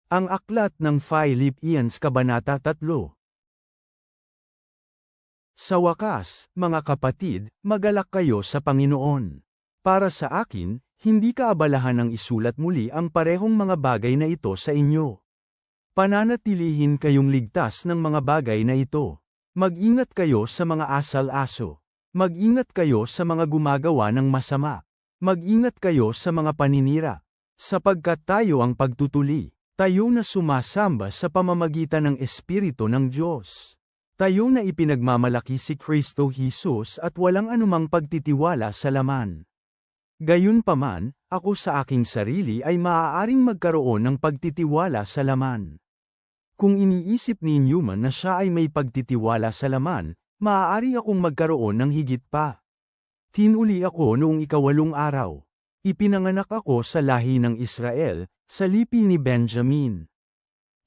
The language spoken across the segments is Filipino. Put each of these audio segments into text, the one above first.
Ang aklat ng Philippians Kabanata 3. Sa wakas, mga kapatid, magalak kayo sa Panginoon. Para sa akin, hindi kaabalahan ng isulat muli ang parehong mga bagay na ito sa inyo. Pananatilihin kayong ligtas ng mga bagay na ito. Mag-ingat kayo sa mga asal-aso. Mag-ingat kayo sa mga gumagawa ng masama. Mag-ingat kayo sa mga paninira. Sapagkat tayo ang pagtutuli. Tayo na sumasamba sa pamamagitan ng Espiritu ng Diyos. Tayo na ipinagmamalaki si Kristo Jesus at walang anumang pagtitiwala sa laman. Gayunpaman, ako sa aking sarili ay maaaring magkaroon ng pagtitiwala sa laman. Kung iniisip ninyo man na siya ay may pagtitiwala sa laman, maaari akong magkaroon ng higit pa. Tinuli ako noong 8 araw. Ipinanganak ako sa lahi ng Israel, sa lipi ni Benjamin.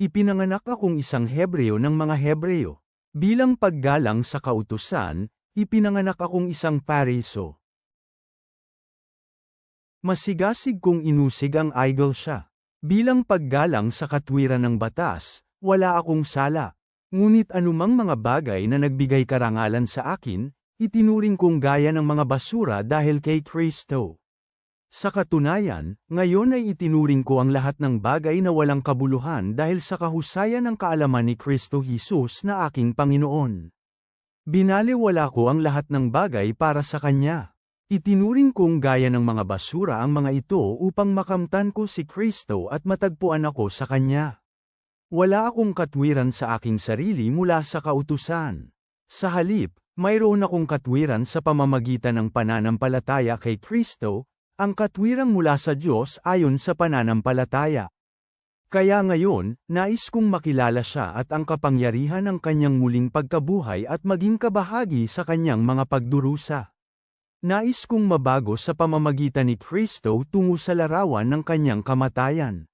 Ipinanganak akong isang Hebreo ng mga Hebreo. Bilang paggalang sa kautusan, ipinanganak akong isang Pariso. Masigasig kong inusig ang idol siya. Bilang paggalang sa katwiran ng batas, wala akong sala. Ngunit anumang mga bagay na nagbigay karangalan sa akin, itinuring kong gaya ng mga basura dahil kay Kristo. Sa katunayan, ngayon ay itinuring ko ang lahat ng bagay na walang kabuluhan dahil sa kahusayan ng kaalaman ni Kristo Jesus na aking Panginoon. Binaliwala ko ang lahat ng bagay para sa Kanya. Itinuring kong gaya ng mga basura ang mga ito upang makamtan ko si Kristo at matagpuan ako sa Kanya. Wala akong katwiran sa aking sarili mula sa kautusan. Sa halip, mayroon akong katwiran sa pamamagitan ng pananampalataya kay Kristo, ang katwirang mula sa Diyos ayon sa pananampalataya. Kaya ngayon, nais kong makilala siya at ang kapangyarihan ng kanyang muling pagkabuhay at maging kabahagi sa kanyang mga pagdurusa. Nais kong mabago sa pamamagitan ni Kristo tungo sa larawan ng kanyang kamatayan.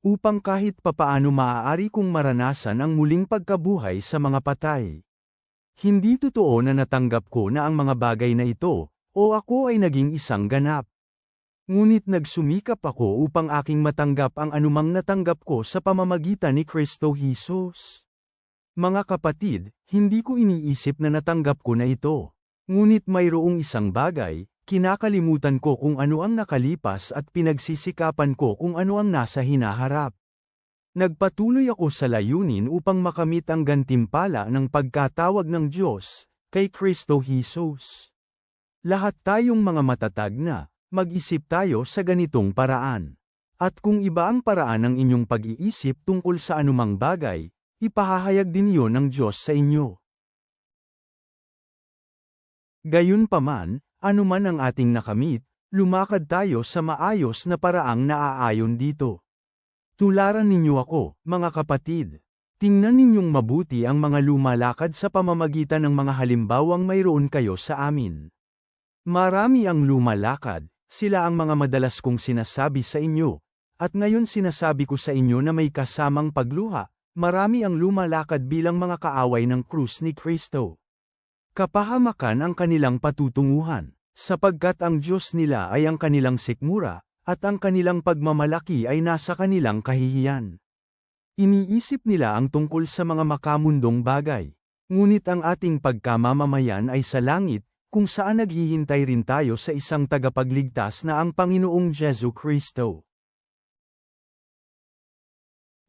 Upang kahit papaano maaari kong maranasan ang muling pagkabuhay sa mga patay. Hindi totoo na natanggap ko na ang mga bagay na ito, o ako ay naging isang ganap. Ngunit nagsumikap ako upang aking matanggap ang anumang natanggap ko sa pamamagitan ni Kristo Jesus. Mga kapatid, hindi ko iniisip na natanggap ko na ito. Ngunit mayroong isang bagay, kinakalimutan ko kung ano ang nakalipas at pinagsisikapan ko kung ano ang nasa hinaharap. Nagpatuloy ako sa layunin upang makamit ang gantimpala ng pagkatawag ng Diyos, kay Kristo Jesus. Lahat tayong mga matatag na, mag-isip tayo sa ganitong paraan. At kung iba ang paraan ng inyong pag-iisip tungkol sa anumang bagay, ipahahayag din iyon ng Diyos sa inyo. Gayunpaman, anuman ang ating nakamit, lumakad tayo sa maayos na paraang naaayon dito. Tularan ninyo ako, mga kapatid. Tingnan ninyong mabuti ang mga lumalakad sa pamamagitan ng mga halimbawang mayroon kayo sa amin. Marami ang lumalakad, sila ang mga madalas kong sinasabi sa inyo, at ngayon sinasabi ko sa inyo na may kasamang pagluha, marami ang lumalakad bilang mga kaaway ng krus ni Kristo. Kapahamakan ang kanilang patutunguhan, sapagkat ang Diyos nila ay ang kanilang sikmura, at ang kanilang pagmamalaki ay nasa kanilang kahihiyan. Iniisip nila ang tungkol sa mga makamundong bagay. Ngunit ang ating pagkamamamayan ay sa langit, kung saan naghihintay rin tayo sa isang tagapagligtas na ang Panginoong Jesu Kristo.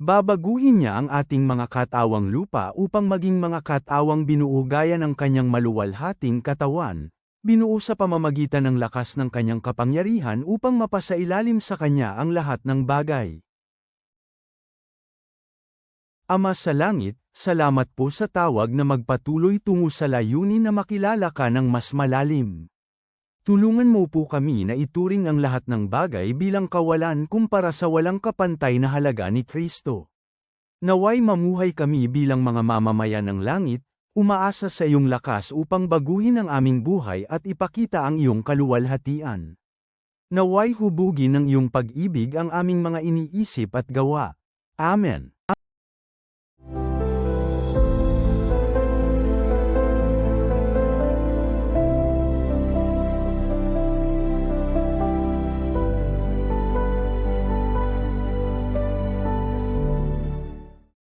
Babaguhin niya ang ating mga katawang lupa upang maging mga katawang binuo gaya ng kanyang maluwalhating katawan, binuo sa pamamagitan ng lakas ng kanyang kapangyarihan upang mapasailalim sa kanya ang lahat ng bagay. Ama sa langit, salamat po sa tawag na magpatuloy tungo sa layunin na makilala ka ng mas malalim. Tulungan mo po kami na ituring ang lahat ng bagay bilang kawalan kumpara sa walang kapantay na halaga ni Kristo. Naway mamuhay kami bilang mga mamamayan ng langit, umaasa sa iyong lakas upang baguhin ang aming buhay at ipakita ang iyong kaluwalhatian. Naway hubugin ng iyong pag-ibig ang aming mga iniisip at gawa. Amen.